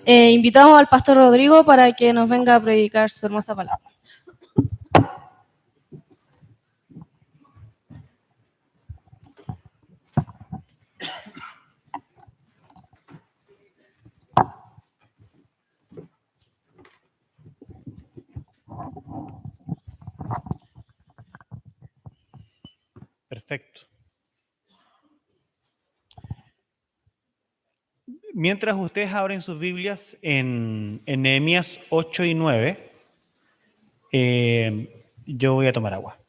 Invitamos al pastor Rodrigo para que nos venga a predicar su hermosa palabra. Perfecto. Mientras ustedes abren sus Biblias en Nehemías 8 y 9, yo voy a tomar agua.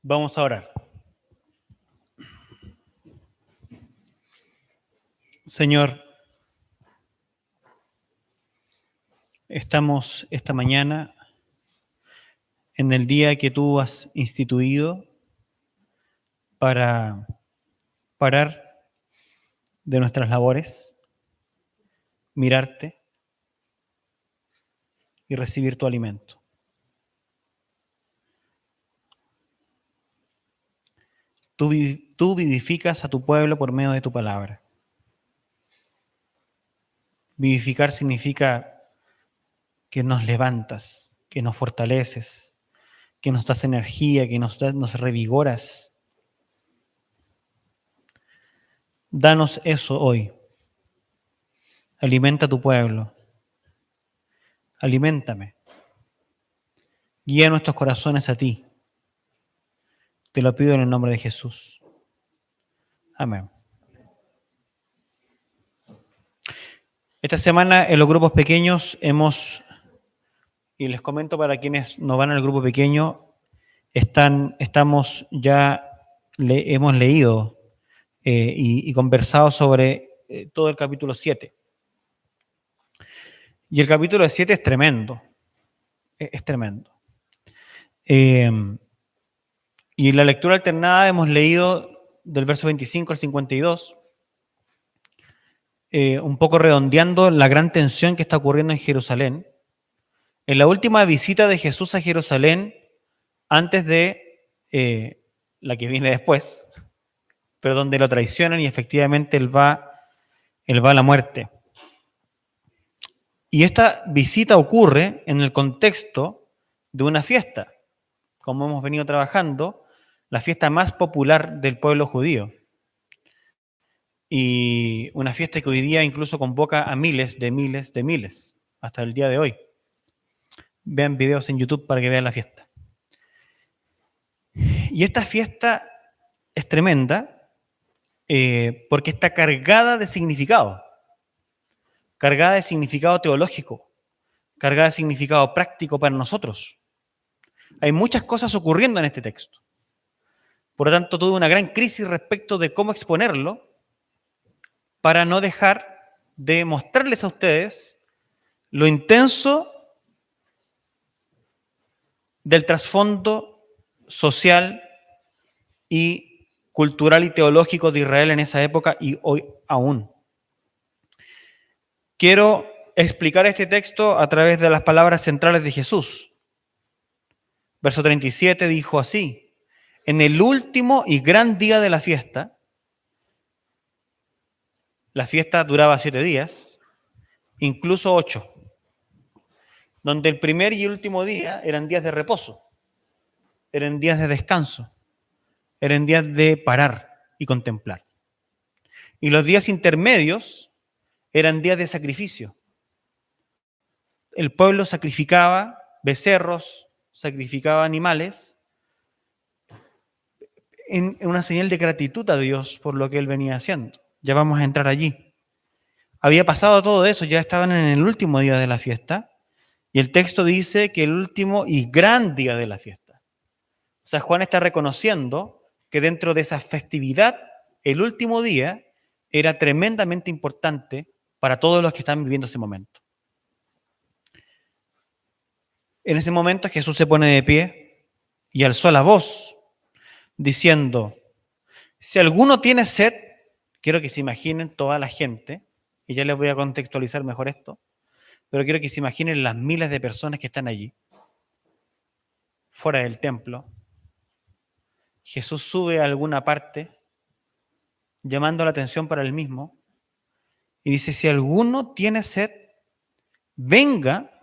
Vamos a orar. Señor, estamos esta mañana en el día que tú has instituido para parar de nuestras labores, mirarte y recibir tu alimento. Tú vivificas a tu pueblo por medio de tu palabra. Vivificar significa que nos levantas, que nos fortaleces, que nos das energía, que nos revigoras. Danos eso hoy. Alimenta a tu pueblo. Aliméntame. Guía nuestros corazones a ti. Te lo pido en el nombre de Jesús. Amén. Esta semana en los grupos pequeños y les comento para quienes no van al grupo pequeño, hemos leído y conversado sobre todo el capítulo 7. Y el capítulo 7 es tremendo. Es tremendo. Y en la lectura alternada hemos leído del verso 25 al 52, un poco redondeando la gran tensión que está ocurriendo en Jerusalén. En la última visita de Jesús a Jerusalén, antes de la que viene después, pero donde lo traicionan y efectivamente él va a la muerte. Y esta visita ocurre en el contexto de una fiesta, como hemos venido trabajando, la fiesta más popular del pueblo judío. Y una fiesta que hoy día incluso convoca a miles, hasta el día de hoy. Vean videos en YouTube para que vean la fiesta. Y esta fiesta es tremenda porque está cargada de significado teológico, cargada de significado práctico para nosotros. Hay muchas cosas ocurriendo en este texto. Por lo tanto, tuve una gran crisis respecto de cómo exponerlo para no dejar de mostrarles a ustedes lo intenso del trasfondo social y cultural y teológico de Israel en esa época y hoy aún. Quiero explicar este texto a través de las palabras centrales de Jesús. Verso 37 dijo así: en el último y gran día de la fiesta duraba 7 días, incluso 8, donde el primer y el último día eran días de reposo, eran días de descanso, eran días de parar y contemplar. Y los días intermedios eran días de sacrificio. El pueblo sacrificaba becerros, sacrificaba animales en una señal de gratitud a Dios por lo que Él venía haciendo. Ya vamos a entrar allí. Había pasado todo eso, ya estaban en el último día de la fiesta, y el texto dice que el último y gran día de la fiesta. O sea, Juan está reconociendo que dentro de esa festividad, el último día era tremendamente importante para todos los que están viviendo ese momento. En ese momento Jesús se pone de pie y alzó la voz, diciendo, si alguno tiene sed, quiero que se imaginen toda la gente, y ya les voy a contextualizar mejor esto, pero quiero que se imaginen las miles de personas que están allí, fuera del templo. Jesús sube a alguna parte, llamando la atención para él mismo, y dice, si alguno tiene sed, venga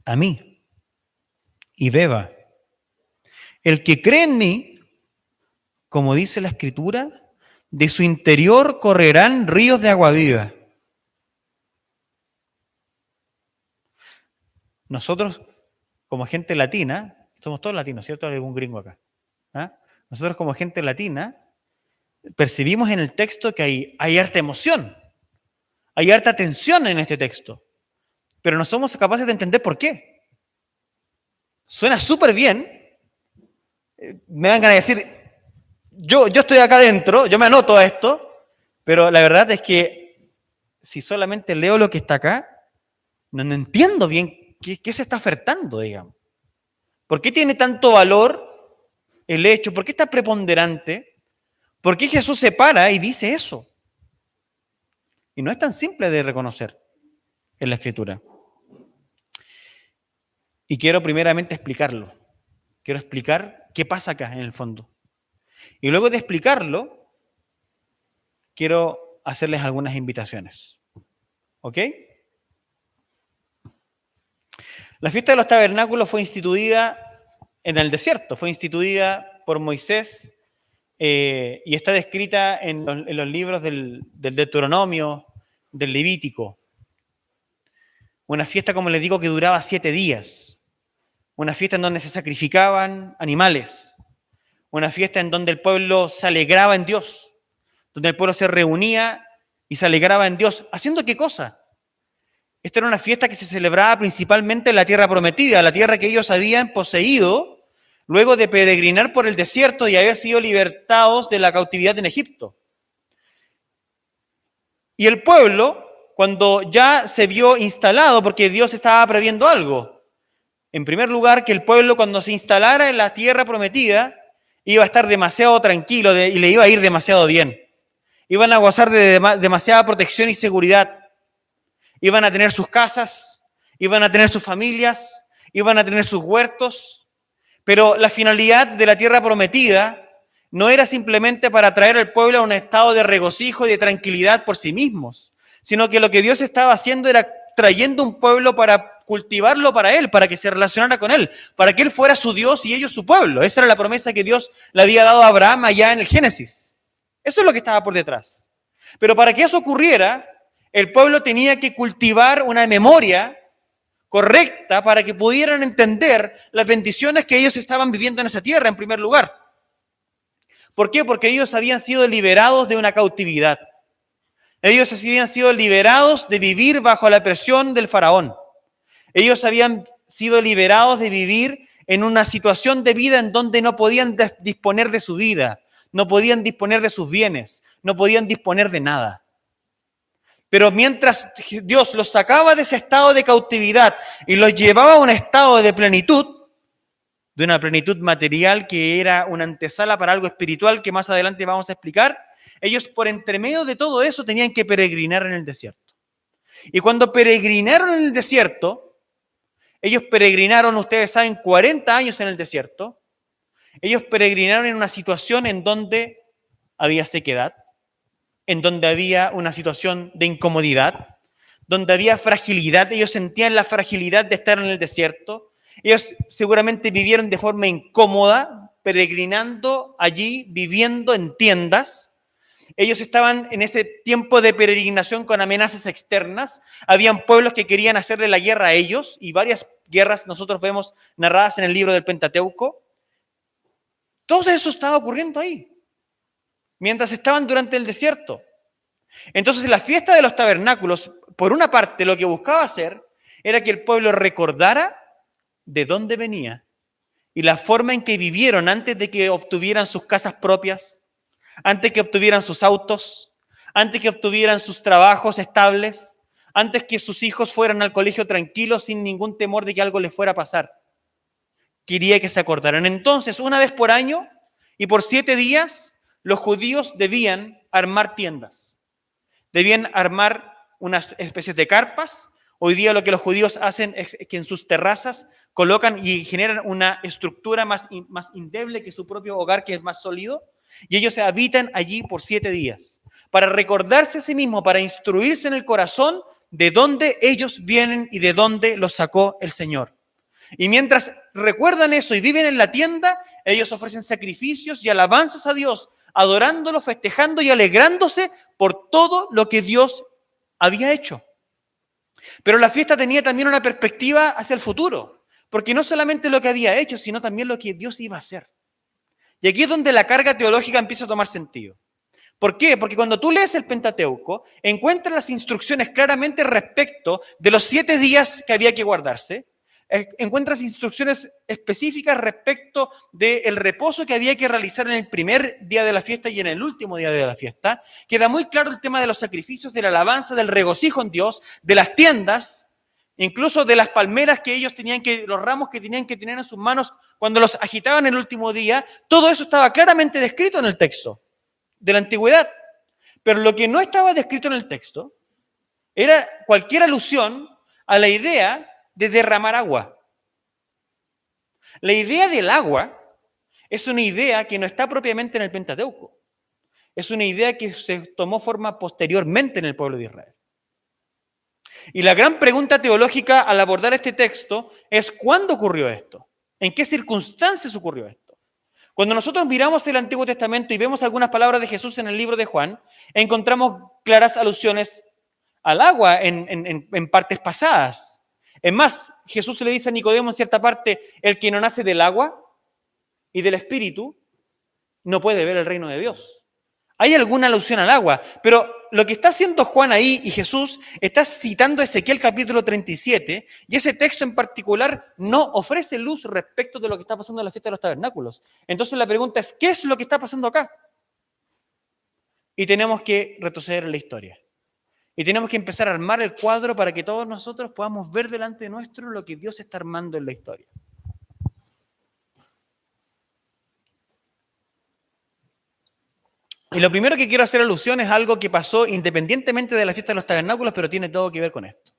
a mí y beba. El que cree en mí, como dice la Escritura, de su interior correrán ríos de agua viva. Nosotros, como gente latina, somos todos latinos, ¿cierto? Hay algún gringo acá. ¿Ah? Nosotros como gente latina percibimos en el texto que hay harta emoción, hay harta tensión en este texto, pero no somos capaces de entender por qué. Suena súper bien, me dan ganas de decir, yo estoy acá adentro, yo me anoto a esto, pero la verdad es que si solamente leo lo que está acá, no entiendo bien qué se está ofertando, digamos. ¿Por qué tiene tanto valor el hecho? ¿Por qué está preponderante? ¿Por qué Jesús se para y dice eso? Y no es tan simple de reconocer en la Escritura. Y quiero primeramente explicarlo. Quiero explicar qué pasa acá en el fondo. Y luego de explicarlo, quiero hacerles algunas invitaciones. ¿Ok? La fiesta de los tabernáculos fue instituida en el desierto, fue instituida por Moisés y está descrita en los libros del Deuteronomio, del Levítico. Una fiesta, como les digo, que duraba 7 días. Una fiesta en donde se sacrificaban animales. Una fiesta en donde el pueblo se alegraba en Dios. Donde el pueblo se reunía y se alegraba en Dios. ¿Haciendo qué cosa? Esta era una fiesta que se celebraba principalmente en la tierra prometida, la tierra que ellos habían poseído luego de peregrinar por el desierto y haber sido libertados de la cautividad en Egipto. Y el pueblo, cuando ya se vio instalado, porque Dios estaba previendo algo, en primer lugar, que el pueblo cuando se instalara en la tierra prometida iba a estar demasiado tranquilo y le iba a ir demasiado bien. Iban a gozar de demasiada protección y seguridad. Iban a tener sus casas, iban a tener sus familias, iban a tener sus huertos, pero la finalidad de la tierra prometida no era simplemente para traer al pueblo a un estado de regocijo y de tranquilidad por sí mismos, sino que lo que Dios estaba haciendo era trayendo un pueblo para cultivarlo para Él, para que se relacionara con Él, para que Él fuera su Dios y ellos su pueblo. Esa era la promesa que Dios le había dado a Abraham allá en el Génesis. Eso es lo que estaba por detrás. Pero para que eso ocurriera, el pueblo tenía que cultivar una memoria correcta para que pudieran entender las bendiciones que ellos estaban viviendo en esa tierra, en primer lugar. ¿Por qué? Porque ellos habían sido liberados de una cautividad. Ellos habían sido liberados de vivir bajo la presión del faraón. Ellos habían sido liberados de vivir en una situación de vida en donde no podían disponer de su vida, no podían disponer de sus bienes, no podían disponer de nada. Pero mientras Dios los sacaba de ese estado de cautividad y los llevaba a un estado de plenitud, de una plenitud material que era una antesala para algo espiritual que más adelante vamos a explicar, ellos por entre medio de todo eso tenían que peregrinar en el desierto. Y cuando peregrinaron en el desierto, ellos peregrinaron, ustedes saben, 40 años en el desierto, ellos peregrinaron en una situación en donde había sequedad, en donde había una situación de incomodidad, donde había fragilidad. Ellos sentían la fragilidad de estar en el desierto. Ellos seguramente vivieron de forma incómoda, peregrinando allí, viviendo en tiendas. Ellos estaban en ese tiempo de peregrinación con amenazas externas. Habían pueblos que querían hacerle la guerra a ellos, y varias guerras nosotros vemos narradas en el libro del Pentateuco. Todo eso estaba ocurriendo ahí, mientras estaban durante el desierto. Entonces la fiesta de los tabernáculos, por una parte, lo que buscaba hacer era que el pueblo recordara de dónde venía y la forma en que vivieron antes de que obtuvieran sus casas propias, antes que obtuvieran sus autos, antes que obtuvieran sus trabajos estables, antes que sus hijos fueran al colegio tranquilos sin ningún temor de que algo les fuera a pasar. Quería que se acordaran. Entonces, una vez por año y por 7 días, los judíos debían armar tiendas. Debían armar unas especies de carpas. Hoy día lo que los judíos hacen es que en sus terrazas colocan y generan una estructura más endeble que su propio hogar, que es más sólido, y ellos se habitan allí por 7 días, para recordarse a sí mismos, para instruirse en el corazón de dónde ellos vienen y de dónde los sacó el Señor. Y mientras recuerdan eso y viven en la tienda, ellos ofrecen sacrificios y alabanzas a Dios, adorándolo, festejando y alegrándose por todo lo que Dios había hecho. Pero la fiesta tenía también una perspectiva hacia el futuro, porque no solamente lo que había hecho, sino también lo que Dios iba a hacer. Y aquí es donde la carga teológica empieza a tomar sentido. ¿Por qué? Porque cuando tú lees el Pentateuco, encuentras las instrucciones claramente respecto de los 7 días que había que guardarse. Encuentras instrucciones específicas respecto del reposo que había que realizar en el primer día de la fiesta y en el último día de la fiesta. Queda muy claro el tema de los sacrificios, de la alabanza, del regocijo en Dios, de las tiendas, incluso de las palmeras que ellos tenían que, los ramos que tenían que tener en sus manos cuando los agitaban el último día. Todo eso estaba claramente descrito en el texto de la antigüedad. Pero lo que no estaba descrito en el texto era cualquier alusión a la idea de derramar agua. La idea del agua es una idea que no está propiamente en el Pentateuco. Es una idea que se tomó forma posteriormente en el pueblo de Israel. Y la gran pregunta teológica al abordar este texto es ¿cuándo ocurrió esto? ¿En qué circunstancias ocurrió esto? Cuando nosotros miramos el Antiguo Testamento y vemos algunas palabras de Jesús en el libro de Juan, encontramos claras alusiones al agua en partes pasadas. Es más, Jesús le dice a Nicodemo en cierta parte, el que no nace del agua y del Espíritu no puede ver el reino de Dios. Hay alguna alusión al agua, pero lo que está haciendo Juan ahí y Jesús está citando Ezequiel capítulo 37 y ese texto en particular no ofrece luz respecto de lo que está pasando en la fiesta de los tabernáculos. Entonces la pregunta es, ¿qué es lo que está pasando acá? Y tenemos que retroceder en la historia. Y tenemos que empezar a armar el cuadro para que todos nosotros podamos ver delante de nuestro lo que Dios está armando en la historia. Y lo primero que quiero hacer alusión es algo que pasó independientemente de la fiesta de los tabernáculos, pero tiene todo que ver con esto.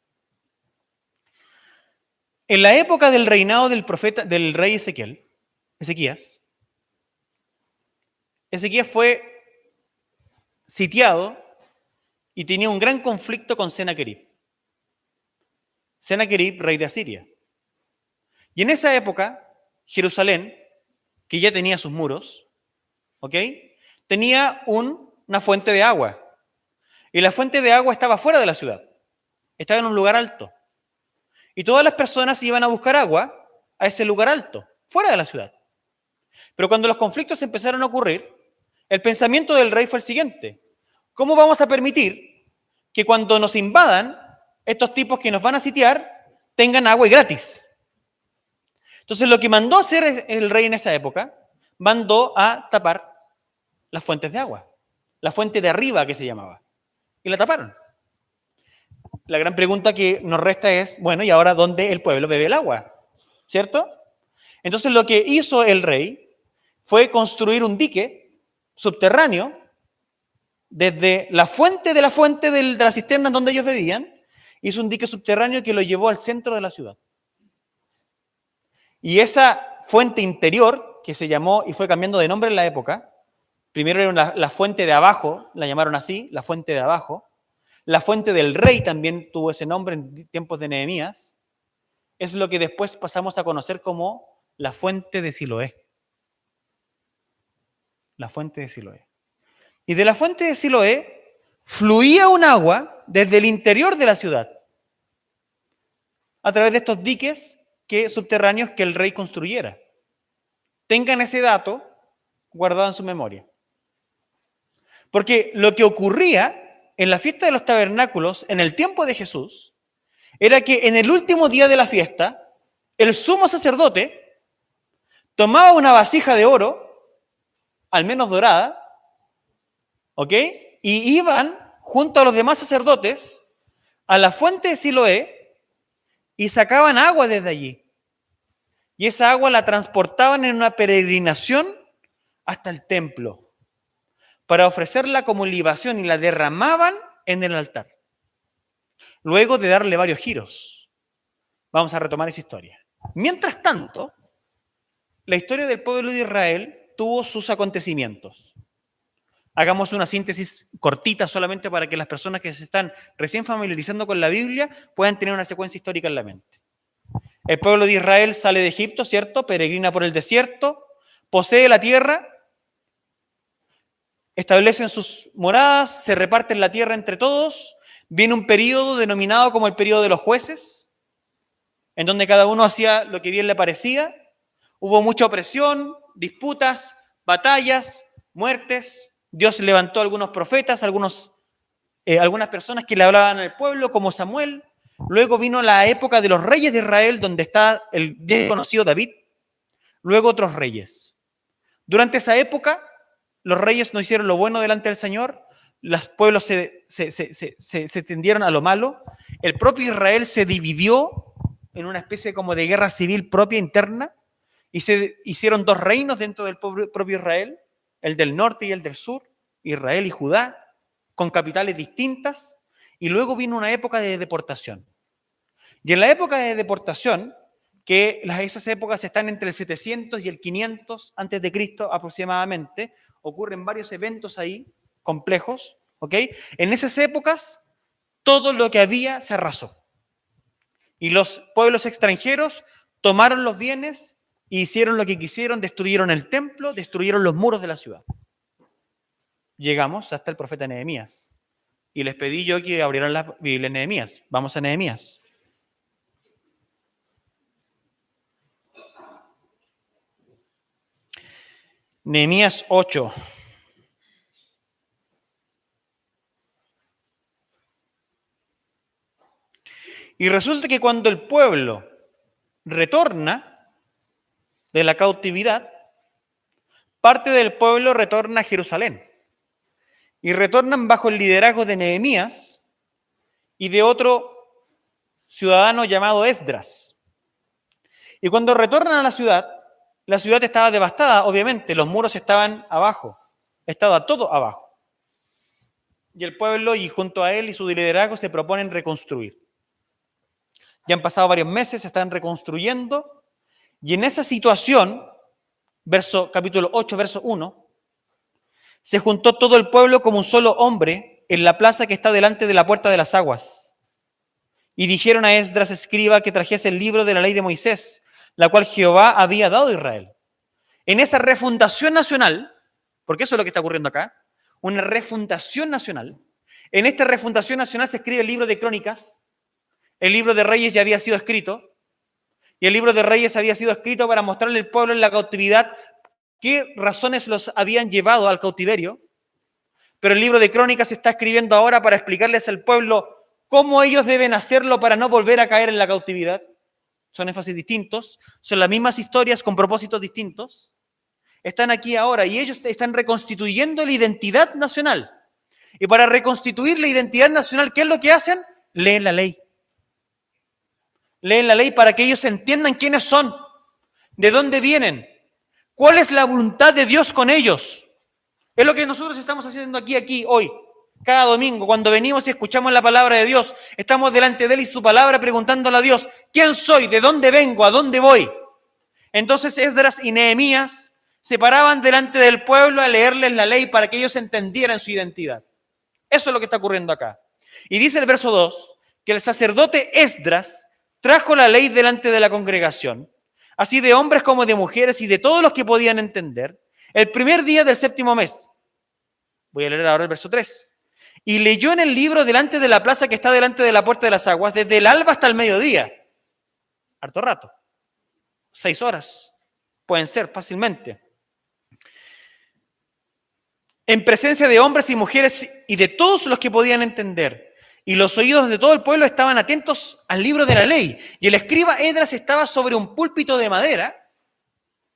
En la época del reinado del profeta, del rey Ezequías fue sitiado y tenía un gran conflicto con Senaquerib. Senaquerib, rey de Asiria. Y en esa época, Jerusalén, que ya tenía sus muros, ¿ok?, tenía una fuente de agua. Y la fuente de agua estaba fuera de la ciudad. Estaba en un lugar alto. Y todas las personas iban a buscar agua a ese lugar alto, fuera de la ciudad. Pero cuando los conflictos empezaron a ocurrir, el pensamiento del rey fue el siguiente. ¿Cómo vamos a permitir que cuando nos invadan, estos tipos que nos van a sitiar, tengan agua y gratis? Entonces lo que mandó a hacer el rey en esa época, mandó a tapar las fuentes de agua. La fuente de arriba que se llamaba. Y la taparon. La gran pregunta que nos resta es, bueno, ¿y ahora dónde el pueblo bebe el agua? ¿Cierto? Entonces lo que hizo el rey fue construir un dique subterráneo desde la fuente de la cisterna donde ellos bebían, hizo un dique subterráneo que lo llevó al centro de la ciudad. Y esa fuente interior, que se llamó y fue cambiando de nombre en la época, primero era la fuente de abajo, la llamaron así, la fuente de abajo. La fuente del rey también tuvo ese nombre en tiempos de Nehemías. Es lo que después pasamos a conocer como la fuente de Siloé. La fuente de Siloé. Y de la fuente de Siloé fluía un agua desde el interior de la ciudad, a través de estos diques subterráneos que el rey construyera. Tengan ese dato guardado en su memoria. Porque lo que ocurría en la fiesta de los tabernáculos, en el tiempo de Jesús, era que en el último día de la fiesta, el sumo sacerdote tomaba una vasija de oro, al menos dorada, ¿ok? Y iban junto a los demás sacerdotes a la fuente de Siloé y sacaban agua desde allí. Y esa agua la transportaban en una peregrinación hasta el templo para ofrecerla como libación y la derramaban en el altar. Luego de darle varios giros. Vamos a retomar esa historia. Mientras tanto, la historia del pueblo de Israel tuvo sus acontecimientos. Hagamos una síntesis cortita solamente para que las personas que se están recién familiarizando con la Biblia puedan tener una secuencia histórica en la mente. El pueblo de Israel sale de Egipto, ¿cierto? Peregrina por el desierto, posee la tierra, establecen sus moradas, se reparten la tierra entre todos. Viene un periodo denominado como el periodo de los jueces, en donde cada uno hacía lo que bien le parecía. Hubo mucha opresión, disputas, batallas, muertes. Dios levantó a algunos profetas, algunas personas que le hablaban al pueblo, como Samuel. Luego vino la época de los reyes de Israel, donde está el bien conocido David. Luego otros reyes. Durante esa época, los reyes no hicieron lo bueno delante del Señor. Los pueblos se tendieron a lo malo. El propio Israel se dividió en una especie como de guerra civil propia interna y se hicieron dos reinos dentro del propio Israel, el del norte y el del sur, Israel y Judá, con capitales distintas, y luego vino una época de deportación. Y en la época de deportación, que esas épocas están entre el 700 y el 500 antes de Cristo aproximadamente, ocurren varios eventos ahí complejos, ¿ok? En esas épocas, todo lo que había se arrasó. Y los pueblos extranjeros tomaron los bienes e hicieron lo que quisieron, destruyeron el templo, destruyeron los muros de la ciudad. Llegamos hasta el profeta Nehemías. Y les pedí yo que abrieran la Biblia en Nehemías. Vamos a Nehemías. Nehemías 8. Y resulta que cuando el pueblo retorna de la cautividad, parte del pueblo retorna a Jerusalén. Y retornan bajo el liderazgo de Nehemías y de otro ciudadano llamado Esdras. Y cuando retornan a la ciudad estaba devastada, obviamente, los muros estaban abajo, estaba todo abajo. Y el pueblo, y junto a él y su liderazgo, se proponen reconstruir. Ya han pasado varios meses, se están reconstruyendo, y en esa situación, capítulo 8, verso 1, se juntó todo el pueblo como un solo hombre en la plaza que está delante de la puerta de las aguas. Y dijeron a Esdras, escriba, que trajese el libro de la ley de Moisés, la cual Jehová había dado a Israel. En esa refundación nacional, porque eso es lo que está ocurriendo acá, una refundación nacional. En esta refundación nacional se escribe el libro de Crónicas. El libro de Reyes ya había sido escrito. Y el libro de Reyes había sido escrito para mostrarle al pueblo en la cautividad qué razones los habían llevado al cautiverio. Pero el libro de Crónicas se está escribiendo ahora para explicarles al pueblo cómo ellos deben hacerlo para no volver a caer en la cautividad. Son énfasis distintos, son las mismas historias con propósitos distintos. Están aquí ahora y ellos están reconstituyendo la identidad nacional. Y para reconstituir la identidad nacional, ¿qué es lo que hacen? Leen la ley. Leen la ley para que ellos entiendan quiénes son, de dónde vienen, cuál es la voluntad de Dios con ellos. Es lo que nosotros estamos haciendo aquí hoy. Cada domingo, cuando venimos y escuchamos la palabra de Dios, estamos delante de Él y su palabra preguntándole a Dios, ¿quién soy? ¿De dónde vengo? ¿A dónde voy? Entonces Esdras y Nehemías se paraban delante del pueblo a leerles la ley para que ellos entendieran su identidad. Eso es lo que está ocurriendo acá. Y dice el verso 2, que el sacerdote Esdras trajo la ley delante de la congregación, así de hombres como de mujeres y de todos los que podían entender, el primer día del 7º mes. Voy a leer ahora el verso 3. Y leyó en el libro delante de la plaza que está delante de la puerta de las aguas, desde el alba hasta el mediodía. Harto rato. 6 horas. Pueden ser fácilmente. en presencia de hombres y mujeres y de todos los que podían entender. Y los oídos de todo el pueblo estaban atentos al libro de la ley. Y el escriba Esdras estaba sobre un púlpito de madera.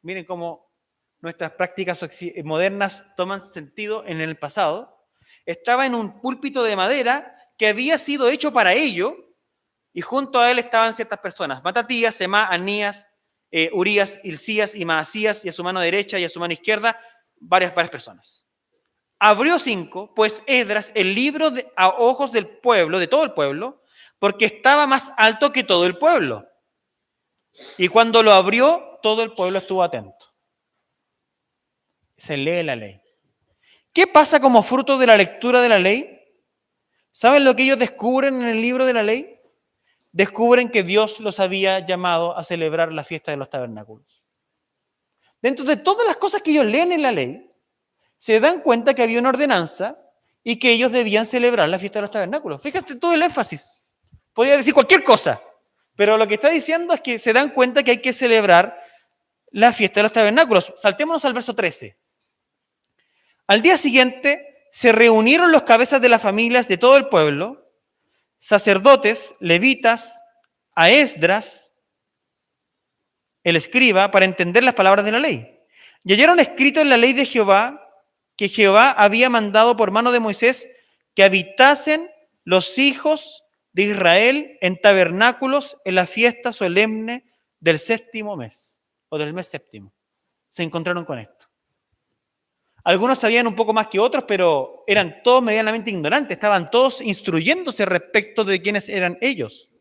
Miren cómo nuestras prácticas modernas toman sentido en el pasado. Estaba en un púlpito de madera que había sido hecho para ello, y junto a él estaban ciertas personas: Matatías, Semá, Anías, Urías, Hilcías y Maasías, y a su mano derecha y a su mano izquierda varias personas. Abrió 5, pues Esdras, el libro a ojos del pueblo, de todo el pueblo, porque estaba más alto que todo el pueblo. Y cuando lo abrió, todo el pueblo estuvo atento. Se lee la ley. ¿Qué pasa como fruto de la lectura de la ley? ¿Saben lo que ellos descubren en el libro de la ley? Descubren que Dios los había llamado a celebrar la fiesta de los tabernáculos. Dentro de todas las cosas que ellos leen en la ley, se dan cuenta que había una ordenanza y que ellos debían celebrar la fiesta de los tabernáculos. Fíjate todo el énfasis. Podría decir cualquier cosa, pero lo que está diciendo es que se dan cuenta que hay que celebrar la fiesta de los tabernáculos. Saltémonos al verso 13. Al día siguiente se reunieron los cabezas de las familias de todo el pueblo, sacerdotes, levitas, a Esdras, el escriba, para entender las palabras de la ley. Y hallaron escrito en la ley de Jehová que Jehová había mandado por mano de Moisés que habitasen los hijos de Israel en tabernáculos en la fiesta solemne del séptimo mes, o del mes séptimo. Se encontraron con esto. Algunos sabían un poco más que otros, pero eran todos medianamente ignorantes, estaban todos instruyéndose respecto de quiénes eran ellos.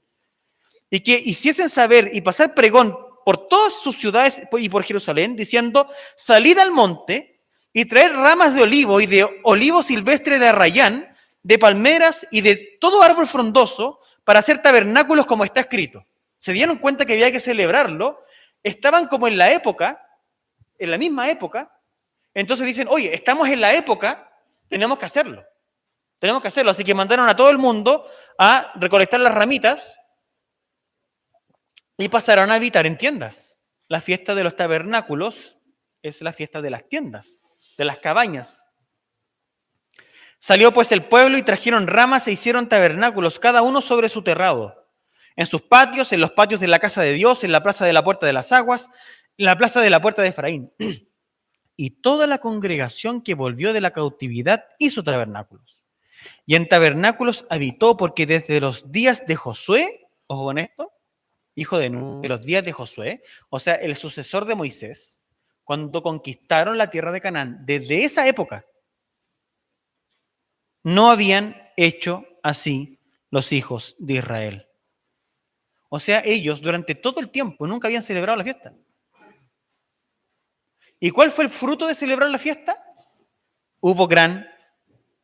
Y que hiciesen saber y pasar pregón por todas sus ciudades y por Jerusalén, diciendo: salid al monte y traed ramas de olivo y de olivo silvestre de arrayán, de palmeras y de todo árbol frondoso, para hacer tabernáculos como está escrito. Se dieron cuenta que había que celebrarlo, estaban como en la época, en la misma época, entonces dicen: oye, estamos en la época, tenemos que hacerlo. Tenemos que hacerlo. Así que mandaron a todo el mundo a recolectar las ramitas y pasaron a habitar en tiendas. La fiesta de los tabernáculos es la fiesta de las tiendas, de las cabañas. Salió pues el pueblo y trajeron ramas e hicieron tabernáculos, cada uno sobre su terrado, en sus patios, en los patios de la casa de Dios, en la plaza de la puerta de las aguas, en la plaza de la puerta de Efraín. Y toda la congregación que volvió de la cautividad hizo tabernáculos. Y en tabernáculos habitó, porque desde los días de Josué, ojo con esto, hijo de Nun, de los días de Josué, o sea, el sucesor de Moisés, cuando conquistaron la tierra de Canaán, desde esa época, no habían hecho así los hijos de Israel. O sea, ellos durante todo el tiempo nunca habían celebrado la fiesta. ¿Y cuál fue el fruto de celebrar la fiesta? Hubo gran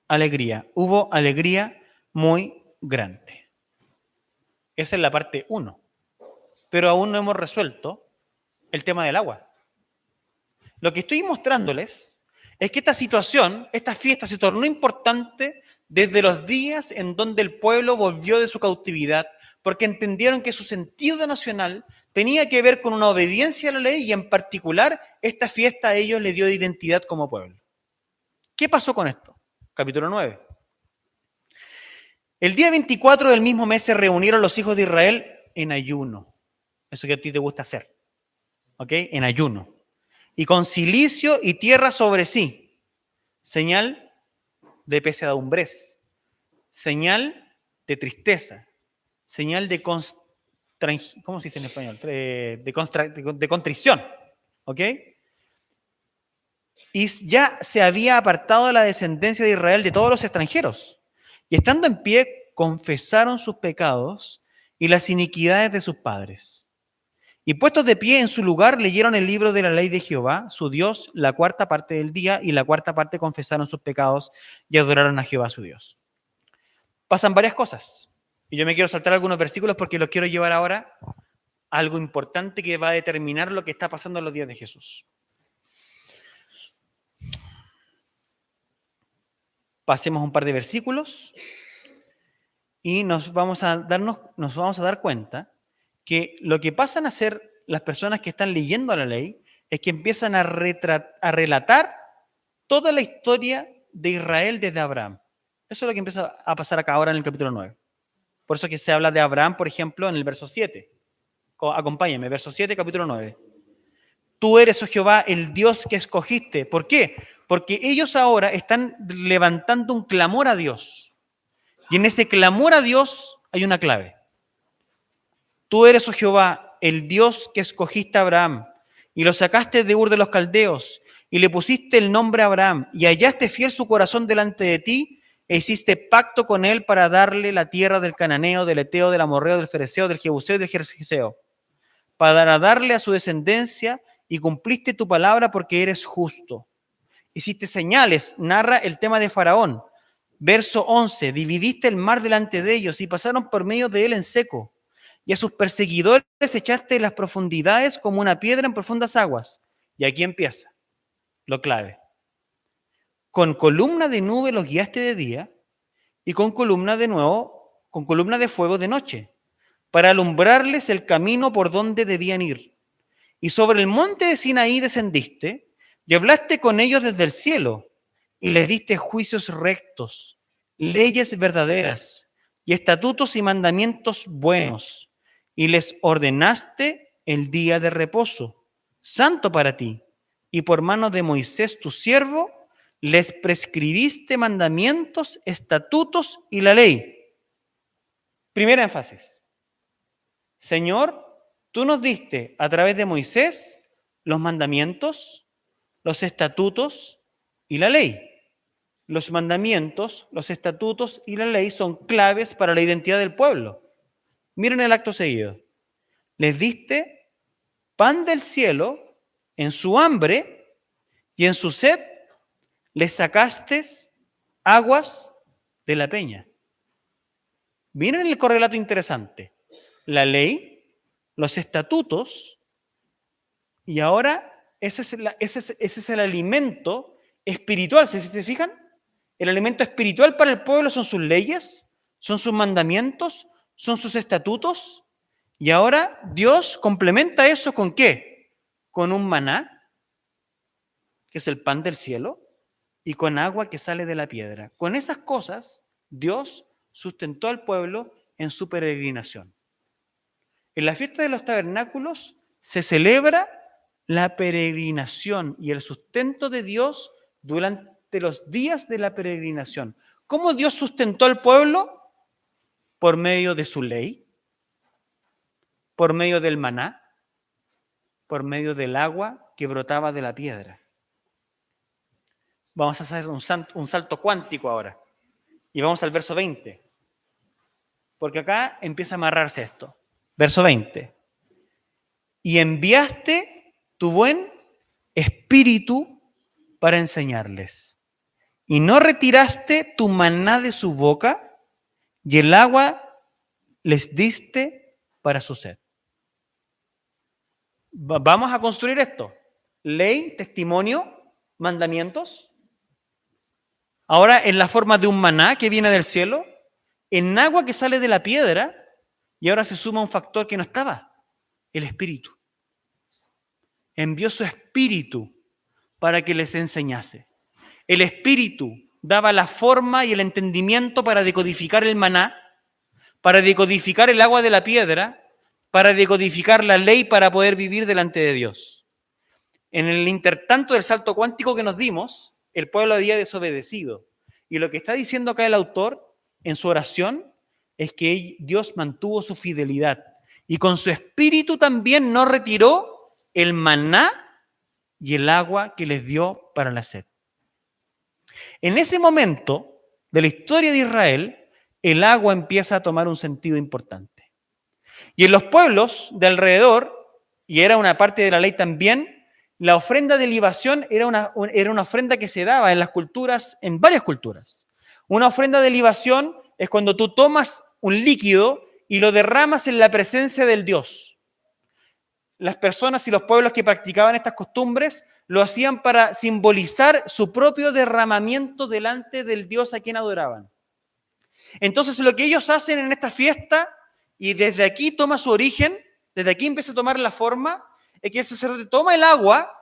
alegría. Hubo alegría muy grande. Esa es la parte 1. Pero aún no hemos resuelto el tema del agua. Lo que estoy mostrándoles es que esta situación, esta fiesta se tornó importante desde los días en donde el pueblo volvió de su cautividad, porque entendieron que su sentido nacional tenía que ver con una obediencia a la ley, y en particular esta fiesta a ellos les dio identidad como pueblo. ¿Qué pasó con esto? Capítulo 9. El día 24 del mismo mes se reunieron los hijos de Israel en ayuno. Eso que a ti te gusta hacer. ¿Ok? En ayuno. Y con cilicio y tierra sobre sí. Señal de pesadumbrez. Señal de tristeza. Señal de ¿cómo se dice en español? De contrición. ¿Ok? Y ya se había apartado la descendencia de Israel de todos los extranjeros. Y estando en pie, confesaron sus pecados y las iniquidades de sus padres. Y puestos de pie en su lugar, leyeron el libro de la ley de Jehová, su Dios, la cuarta parte del día, y la cuarta parte confesaron sus pecados y adoraron a Jehová, su Dios. Pasan varias cosas. Y yo me quiero saltar algunos versículos porque los quiero llevar ahora a algo importante que va a determinar lo que está pasando en los días de Jesús. Pasemos un par de versículos y nos vamos a dar cuenta que lo que pasan a hacer las personas que están leyendo la ley es que empiezan a relatar toda la historia de Israel desde Abraham. Eso es lo que empieza a pasar acá ahora en el capítulo 9. Por eso que se habla de Abraham, por ejemplo, en el verso 7. Acompáñame, verso 7, capítulo 9. Tú eres, oh Jehová, el Dios que escogiste. ¿Por qué? Porque ellos ahora están levantando un clamor a Dios. Y en ese clamor a Dios hay una clave. Tú eres, oh Jehová, el Dios que escogiste a Abraham y lo sacaste de Ur de los Caldeos y le pusiste el nombre a Abraham y hallaste fiel su corazón delante de ti e hiciste pacto con él para darle la tierra del Cananeo, del Eteo, del Amorreo, del Fereceo, del Jebuseo y del Gergeseo, para darle a su descendencia, y cumpliste tu palabra porque eres justo. Hiciste señales, narra el tema de Faraón. Verso 11, dividiste el mar delante de ellos y pasaron por medio de él en seco. Y a sus perseguidores echaste en las profundidades como una piedra en profundas aguas. Y aquí empieza lo clave. Con columna de nube los guiaste de día y con columna de fuego de noche, para alumbrarles el camino por donde debían ir. Y sobre el monte de Sinaí descendiste y hablaste con ellos desde el cielo y les diste juicios rectos, leyes verdaderas y estatutos y mandamientos buenos, y les ordenaste el día de reposo, santo para ti, y por mano de Moisés tu siervo les prescribiste mandamientos, estatutos y la ley. Primera énfasis. Señor, tú nos diste a través de Moisés los mandamientos, los estatutos y la ley. Los mandamientos, los estatutos y la ley son claves para la identidad del pueblo. Miren el acto seguido. Les diste pan del cielo en su hambre y en su sed les sacaste aguas de la peña. Miren el correlato interesante. La ley, los estatutos, y ahora ese es el alimento espiritual. ¿Se fijan? El alimento espiritual para el pueblo son sus leyes, son sus mandamientos, son sus estatutos. Y ahora Dios complementa eso ¿con qué? Con un maná, que es el pan del cielo, y con agua que sale de la piedra. Con esas cosas, Dios sustentó al pueblo en su peregrinación. En la fiesta de los tabernáculos se celebra la peregrinación y el sustento de Dios durante los días de la peregrinación. ¿Cómo Dios sustentó al pueblo? Por medio de su ley, por medio del maná, por medio del agua que brotaba de la piedra. Vamos a hacer un salto cuántico ahora y vamos al verso 20, porque acá empieza a amarrarse esto. Verso 20. Y enviaste tu buen espíritu para enseñarles. Y no retiraste tu maná de su boca, y el agua les diste para su sed. Vamos a construir esto. Ley, testimonio, mandamientos. Ahora en la forma de un maná que viene del cielo, en agua que sale de la piedra, y ahora se suma un factor que no estaba, el espíritu. Envió su espíritu para que les enseñase. El espíritu daba la forma y el entendimiento para decodificar el maná, para decodificar el agua de la piedra, para decodificar la ley para poder vivir delante de Dios. En el intertanto del salto cuántico que nos dimos, el pueblo había desobedecido. Y lo que está diciendo acá el autor en su oración es que Dios mantuvo su fidelidad y con su espíritu también no retiró el maná y el agua que les dio para la sed. En ese momento de la historia de Israel, el agua empieza a tomar un sentido importante. Y en los pueblos de alrededor, y era una parte de la ley también, la ofrenda de libación era una ofrenda que se daba en las culturas, en varias culturas. Una ofrenda de libación es cuando tú tomas un líquido y lo derramas en la presencia del Dios. Las personas y los pueblos que practicaban estas costumbres lo hacían para simbolizar su propio derramamiento delante del Dios a quien adoraban. Entonces lo que ellos hacen en esta fiesta, y desde aquí toma su origen, desde aquí empieza a tomar la forma, es que el sacerdote toma el agua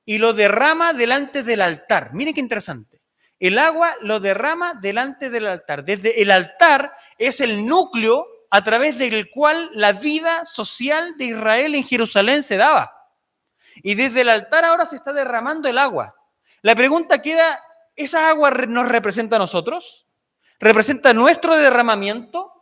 y lo derrama delante del altar. Miren qué interesante. el agua lo derrama delante del altar. Desde el altar es el núcleo a través del cual la vida social de Israel en Jerusalén se daba. Y desde el altar ahora se está derramando el agua. La pregunta queda, ¿esa agua nos representa a nosotros? ¿Representa nuestro derramamiento?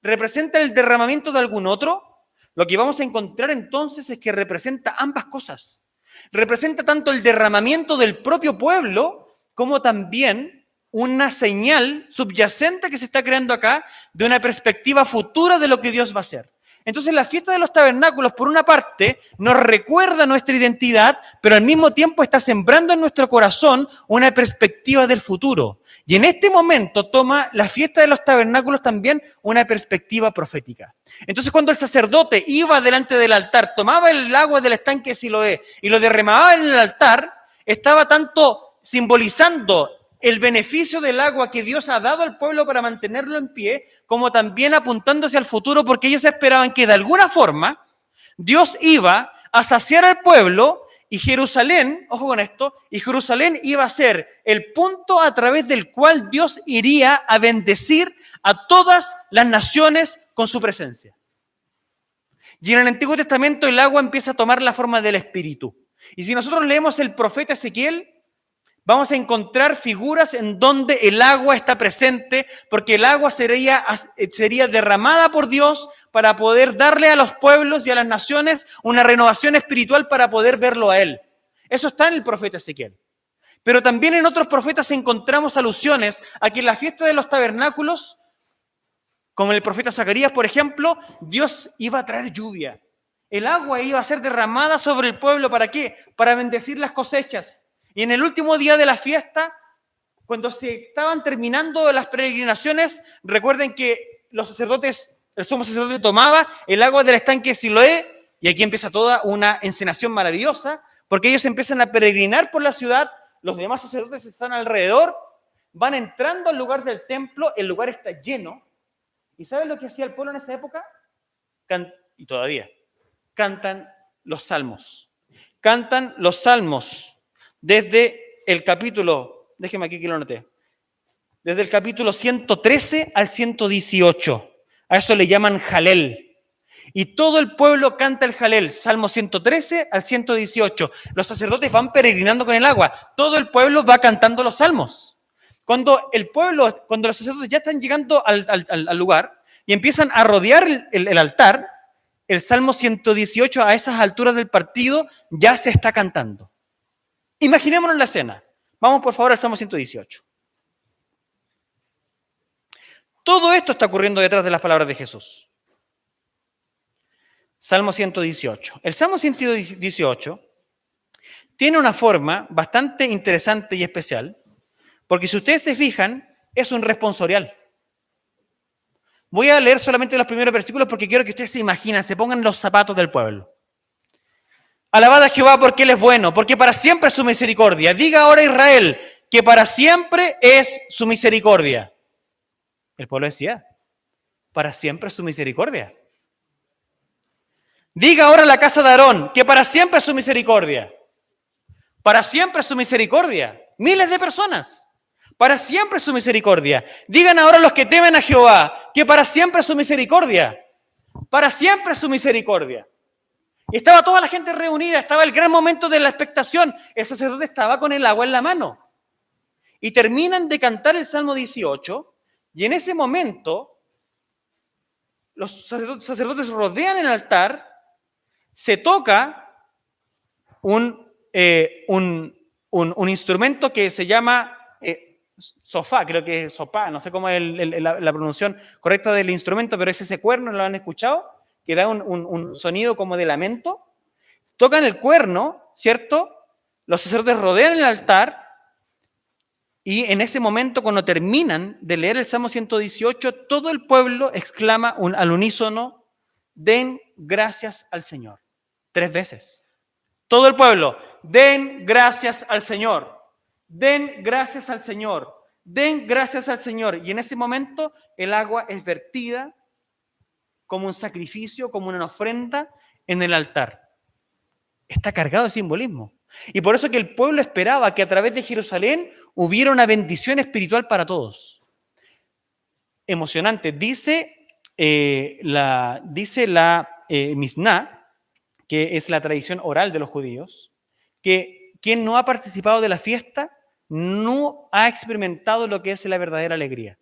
¿Representa el derramamiento de algún otro? Lo que vamos a encontrar entonces es que representa ambas cosas. Representa tanto el derramamiento del propio pueblo como también una señal subyacente que se está creando acá de una perspectiva futura de lo que Dios va a hacer. Entonces la fiesta de los tabernáculos, por una parte, nos recuerda nuestra identidad, pero al mismo tiempo está sembrando en nuestro corazón una perspectiva del futuro. Y en este momento toma la fiesta de los tabernáculos también una perspectiva profética. Entonces cuando el sacerdote iba delante del altar, tomaba el agua del estanque de Siloé y lo derramaba en el altar, estaba tanto simbolizando el beneficio del agua que Dios ha dado al pueblo para mantenerlo en pie, como también apuntándose al futuro, porque ellos esperaban que de alguna forma Dios iba a saciar al pueblo y Jerusalén, ojo con esto, y Jerusalén iba a ser el punto a través del cual Dios iría a bendecir a todas las naciones con su presencia. Y en el Antiguo Testamento el agua empieza a tomar la forma del Espíritu. Y si nosotros leemos el profeta Ezequiel, vamos a encontrar figuras en donde el agua está presente, porque el agua sería derramada por Dios para poder darle a los pueblos y a las naciones una renovación espiritual para poder verlo a Él. Eso está en el profeta Ezequiel. Pero también en otros profetas encontramos alusiones a que en la fiesta de los tabernáculos, como en el profeta Zacarías, por ejemplo, Dios iba a traer lluvia. El agua iba a ser derramada sobre el pueblo. ¿Para qué? Para bendecir las cosechas. Y en el último día de la fiesta, cuando se estaban terminando las peregrinaciones, recuerden que los sacerdotes, el sumo sacerdote tomaba el agua del estanque de Siloé, y aquí empieza toda una encenación maravillosa, porque ellos empiezan a peregrinar por la ciudad, los demás sacerdotes están alrededor, van entrando al lugar del templo, el lugar está lleno, ¿y saben lo que hacía el pueblo en esa época? Y todavía, cantan los salmos. Cantan los salmos. Desde el capítulo, déjeme aquí que lo anoté, desde el capítulo 113 al 118. A eso le llaman Jalel. Y todo el pueblo canta el Jalel, Salmo 113 al 118. Los sacerdotes van peregrinando con el agua. Todo el pueblo va cantando los salmos. Cuando los sacerdotes ya están llegando al lugar y empiezan a rodear el altar, el Salmo 118 a esas alturas del partido ya se está cantando. Imaginémonos la escena. Vamos por favor al Salmo 118. Todo esto está ocurriendo detrás de las palabras de Jesús. Salmo 118. El Salmo 118 tiene una forma bastante interesante y especial, porque si ustedes se fijan, es un responsorial. Voy a leer solamente los primeros versículos porque quiero que ustedes se imaginen, se pongan los zapatos del pueblo. Alabad a Jehová porque Él es bueno, porque para siempre es su misericordia. Diga ahora Israel que para siempre es su misericordia. El pueblo decía, para siempre es su misericordia. Diga ahora la casa de Aarón que para siempre es su misericordia. Para siempre es su misericordia. Miles de personas. Para siempre es su misericordia. Digan ahora los que temen a Jehová que para siempre es su misericordia. Para siempre es su misericordia. Y estaba toda la gente reunida, estaba el gran momento de la expectación. El sacerdote estaba con el agua en la mano. Y terminan de cantar el Salmo 18, y en ese momento los sacerdotes rodean el altar, se toca un instrumento que se llama sofá, creo que es sopá, no sé cómo es la pronunciación correcta del instrumento, pero es ese cuerno, ¿lo han escuchado? Que da un sonido como de lamento. Tocan el cuerno, ¿cierto? Los sacerdotes rodean el altar y en ese momento, cuando terminan de leer el Salmo 118, todo el pueblo exclama al unísono, den gracias al Señor. 3 veces. Todo el pueblo, den gracias al Señor. Den gracias al Señor. Den gracias al Señor. Y en ese momento el agua es vertida como un sacrificio, como una ofrenda en el altar. está cargado de simbolismo. Y por eso que el pueblo esperaba que a través de Jerusalén hubiera una bendición espiritual para todos. Emocionante. Dice la Misná, que es la tradición oral de los judíos, que quien no ha participado de la fiesta no ha experimentado lo que es la verdadera alegría.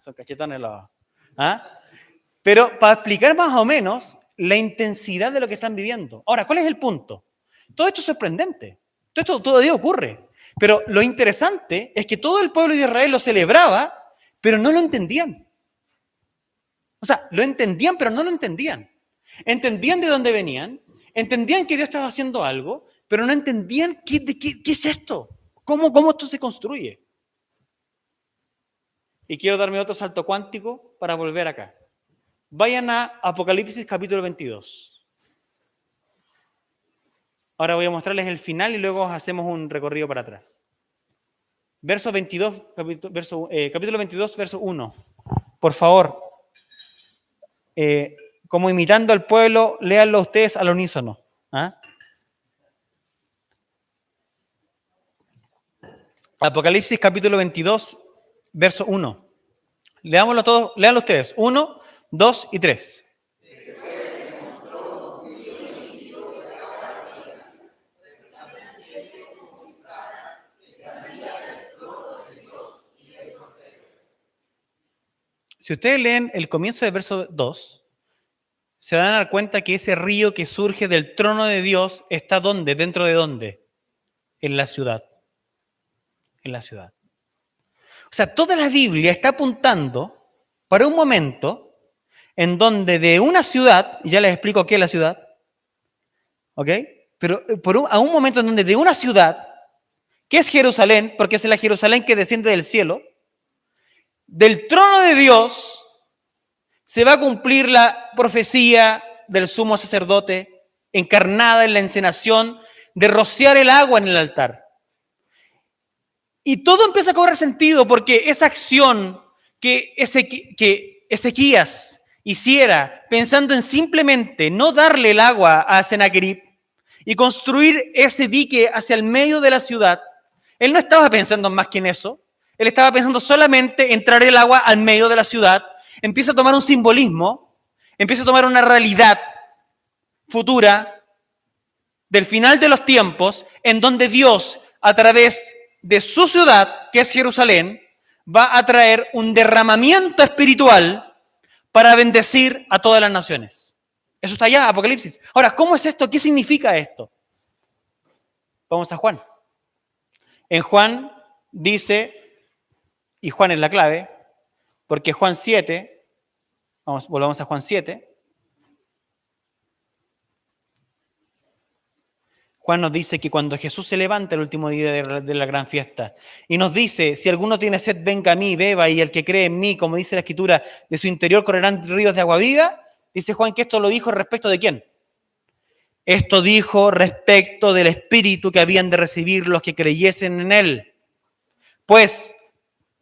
Son cachetones los... ¿Ah? Pero para explicar más o menos la intensidad de lo que están viviendo. Ahora, ¿cuál es el punto? Todo esto es sorprendente. Todo esto todavía ocurre. Pero lo interesante es que todo el pueblo de Israel lo celebraba, pero no lo entendían. O sea, lo entendían, pero no lo entendían. Entendían de dónde venían, entendían que Dios estaba haciendo algo, pero no entendían qué es esto, cómo esto se construye. Y quiero darme otro salto cuántico para volver acá. Vayan a Apocalipsis capítulo 22. Ahora voy a mostrarles el final y luego hacemos un recorrido para atrás. Verso 22, capítulo 22, verso 1. Por favor, como imitando al pueblo, léanlo ustedes al unísono. ¿Ah? Apocalipsis capítulo 22, verso 1. Leámoslo todos, léanlo ustedes. 1, 2 y 3. Si ustedes leen el comienzo del verso 2, se van a dar cuenta que ese río que surge del trono de Dios está ¿dónde? ¿Dentro de dónde? En la ciudad. En la ciudad. O sea, toda la Biblia está apuntando para un momento en donde de una ciudad, y ya les explico qué es la ciudad, ¿ok? Pero a un momento en donde de una ciudad, que es Jerusalén, porque es la Jerusalén que desciende del cielo, del trono de Dios se va a cumplir la profecía del sumo sacerdote encarnada en la encenación de rociar el agua en el altar. Y todo empieza a cobrar sentido porque esa acción que Ezequías hiciera pensando en simplemente no darle el agua a Sennacherib y construir ese dique hacia el medio de la ciudad, él no estaba pensando más que en eso. Él estaba pensando solamente en traer el agua al medio de la ciudad. Empieza a tomar un simbolismo, empieza a tomar una realidad futura del final de los tiempos en donde Dios, a través de su ciudad, que es Jerusalén, va a traer un derramamiento espiritual para bendecir a todas las naciones. Eso está allá, Apocalipsis. Ahora, ¿cómo es esto? ¿Qué significa esto? Vamos a Juan. En Juan dice, y Juan es la clave, porque Juan 7, volvamos a Juan 7. Juan nos dice que cuando Jesús se levanta el último día de la gran fiesta y nos dice, si alguno tiene sed, venga a mí, beba, y el que cree en mí, como dice la Escritura, de su interior correrán ríos de agua viva, dice Juan que esto lo dijo respecto de ¿quién? Esto dijo respecto del Espíritu que habían de recibir los que creyesen en Él. Pues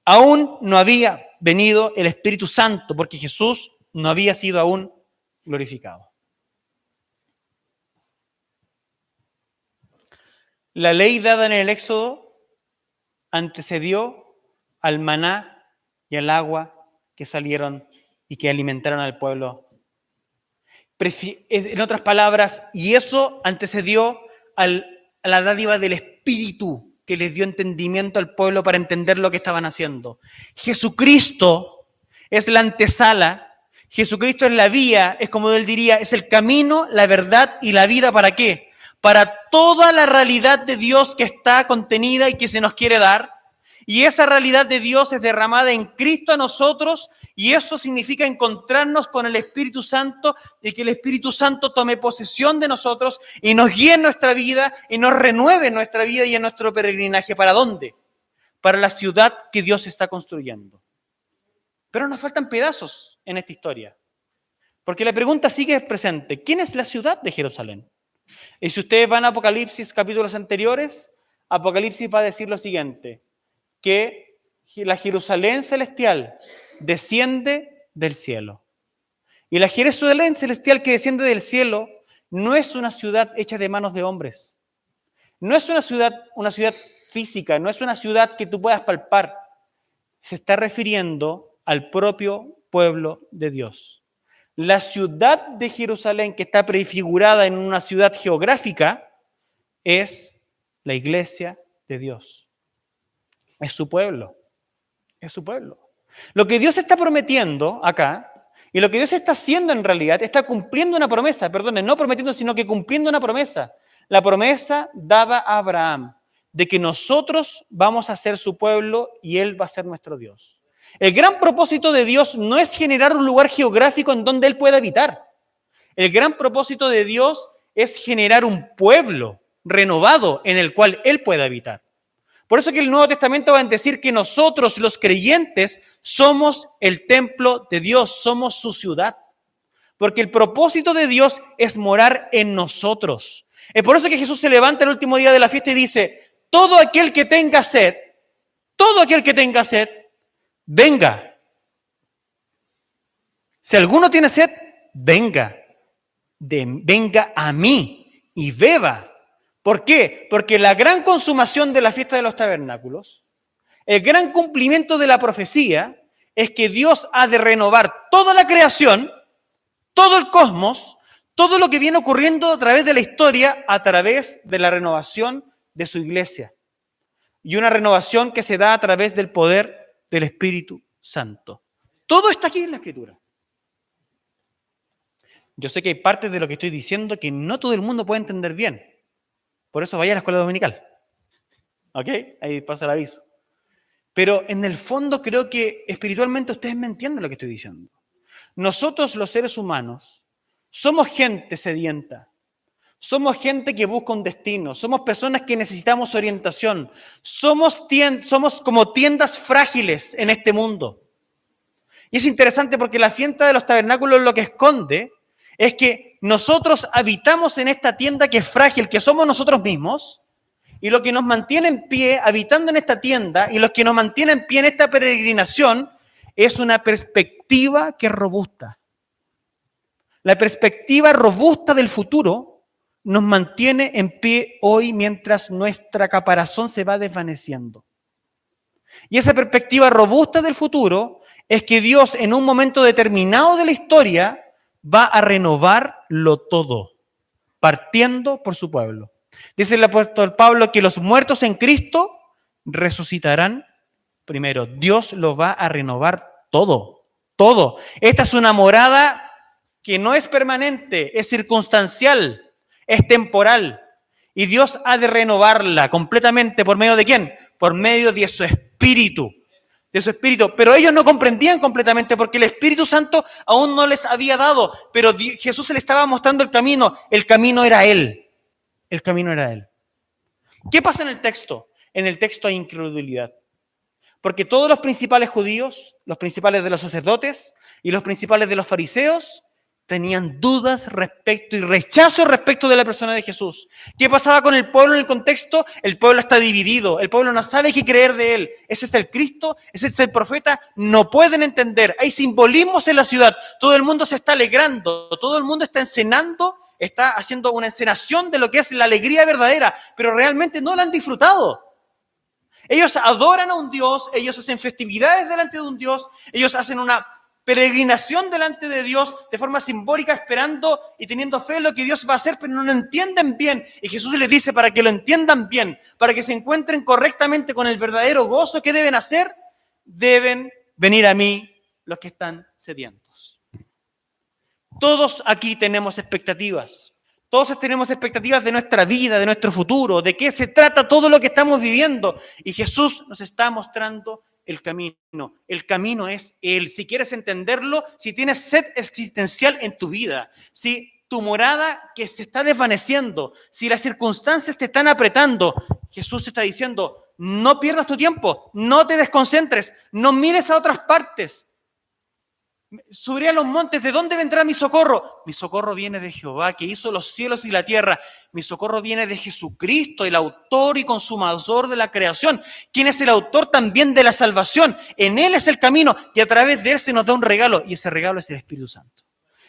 aún no había venido el Espíritu Santo, porque Jesús no había sido aún glorificado. La ley dada en el Éxodo antecedió al maná y al agua que salieron y que alimentaron al pueblo. En otras palabras, y eso antecedió a la dádiva del Espíritu que les dio entendimiento al pueblo para entender lo que estaban haciendo. Jesucristo es la antesala, Jesucristo es la vía, es como él diría, es el camino, la verdad y la vida. ¿Para qué? Para toda la realidad de Dios que está contenida y que se nos quiere dar. Y esa realidad de Dios es derramada en Cristo a nosotros, y eso significa encontrarnos con el Espíritu Santo y que el Espíritu Santo tome posesión de nosotros y nos guíe en nuestra vida y nos renueve en nuestra vida y en nuestro peregrinaje. ¿Para dónde? Para la ciudad que Dios está construyendo. Pero nos faltan pedazos en esta historia, porque la pregunta sigue presente. ¿Quién es la ciudad de Jerusalén? Y si ustedes van a Apocalipsis, capítulos anteriores, Apocalipsis va a decir lo siguiente, que la Jerusalén celestial desciende del cielo. Y la Jerusalén celestial que desciende del cielo no es una ciudad hecha de manos de hombres. No es una ciudad física, no es una ciudad que tú puedas palpar. Se está refiriendo al propio pueblo de Dios. La ciudad de Jerusalén, que está prefigurada en una ciudad geográfica, es la iglesia de Dios. Es su pueblo. Es su pueblo. Lo que Dios está prometiendo acá, y lo que Dios está haciendo en realidad, está cumpliendo una promesa, perdonen, no prometiendo, sino que cumpliendo una promesa. La promesa dada a Abraham, de que nosotros vamos a ser su pueblo y Él va a ser nuestro Dios. El gran propósito de Dios no es generar un lugar geográfico en donde Él pueda habitar. El gran propósito de Dios es generar un pueblo renovado en el cual Él pueda habitar. Por eso que el Nuevo Testamento va a decir que nosotros, los creyentes, somos el templo de Dios, somos su ciudad. Porque el propósito de Dios es morar en nosotros. Es por eso que Jesús se levanta el último día de la fiesta y dice, todo aquel que tenga sed, venga. Si alguno tiene sed, venga. Venga a mí y beba. ¿Por qué? Porque la gran consumación de la fiesta de los tabernáculos, el gran cumplimiento de la profecía, es que Dios ha de renovar toda la creación, todo el cosmos, todo lo que viene ocurriendo a través de la historia, a través de la renovación de su iglesia. Y una renovación que se da a través del poder del Espíritu Santo. Todo está aquí en la Escritura. Yo sé que hay partes de lo que estoy diciendo que no todo el mundo puede entender bien. Por eso vaya a la escuela dominical. ¿Ok? Ahí pasa el aviso. Pero en el fondo creo que espiritualmente ustedes me entienden lo que estoy diciendo. Nosotros los seres humanos somos gente sedienta. Somos gente que busca un destino. Somos personas que necesitamos orientación. Somos como tiendas frágiles en este mundo. Y es interesante porque la fiesta de los tabernáculos lo que esconde es que nosotros habitamos en esta tienda que es frágil, que somos nosotros mismos, y lo que nos mantiene en pie, habitando en esta tienda, y lo que nos mantiene en pie en esta peregrinación, es una perspectiva que es robusta. La perspectiva robusta del futuro nos mantiene en pie hoy mientras nuestra caparazón se va desvaneciendo. Y esa perspectiva robusta del futuro es que Dios en un momento determinado de la historia va a renovarlo todo, partiendo por su pueblo. Dice el apóstol Pablo que los muertos en Cristo resucitarán primero. Dios lo va a renovar todo, todo. Esta es una morada que no es permanente, es circunstancial, es temporal. Y Dios ha de renovarla completamente. ¿Por medio de quién? Por medio de su Espíritu. De su Espíritu, pero ellos no comprendían completamente porque el Espíritu Santo aún no les había dado, pero Jesús le estaba mostrando el camino era Él, el camino era Él. ¿Qué pasa en el texto? En el texto hay incredulidad, porque todos los principales judíos, los principales de los sacerdotes y los principales de los fariseos tenían dudas respecto y rechazo respecto de la persona de Jesús. ¿Qué pasaba con el pueblo en el contexto? El pueblo está dividido, el pueblo no sabe qué creer de él. ¿Ese es el Cristo? ¿Ese es el profeta? No pueden entender. Hay simbolismos en la ciudad. Todo el mundo se está alegrando, todo el mundo está encenando, está haciendo una encenación de lo que es la alegría verdadera, pero realmente no la han disfrutado. Ellos adoran a un Dios, ellos hacen festividades delante de un Dios, ellos hacen una peregrinación delante de Dios de forma simbólica, esperando y teniendo fe en lo que Dios va a hacer, pero no lo entienden bien. Y Jesús les dice, para que lo entiendan bien, para que se encuentren correctamente con el verdadero gozo, ¿qué deben hacer? Deben venir a mí los que están sedientos. Todos aquí tenemos expectativas. Todos tenemos expectativas de nuestra vida, de nuestro futuro, de qué se trata todo lo que estamos viviendo. Y Jesús nos está mostrando el camino. El camino es Él. Si quieres entenderlo, si tienes sed existencial en tu vida, si tu morada que se está desvaneciendo, si las circunstancias te están apretando, Jesús te está diciendo, no pierdas tu tiempo, no te desconcentres, no mires a otras partes. Subiré a los montes, ¿de dónde vendrá mi socorro? Mi socorro viene de Jehová, que hizo los cielos y la tierra. Mi socorro viene de Jesucristo, el autor y consumador de la creación, quien es el autor también de la salvación. En Él es el camino y a través de Él se nos da un regalo, y ese regalo es el Espíritu Santo.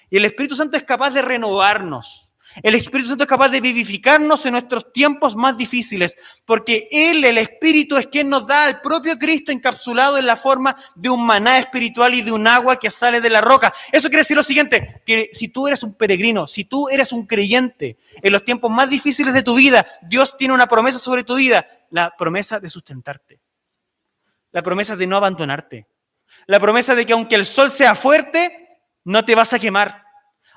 Y el Espíritu Santo es capaz de renovarnos, El Espíritu Santo es capaz de vivificarnos en nuestros tiempos más difíciles, porque Él, el Espíritu, es quien nos da al propio Cristo encapsulado en la forma de un maná espiritual y de un agua que sale de la roca. Eso quiere decir lo siguiente, que si tú eres un peregrino, si tú eres un creyente, en los tiempos más difíciles de tu vida, Dios tiene una promesa sobre tu vida, la promesa de sustentarte, la promesa de no abandonarte, la promesa de que aunque el sol sea fuerte, no te vas a quemar.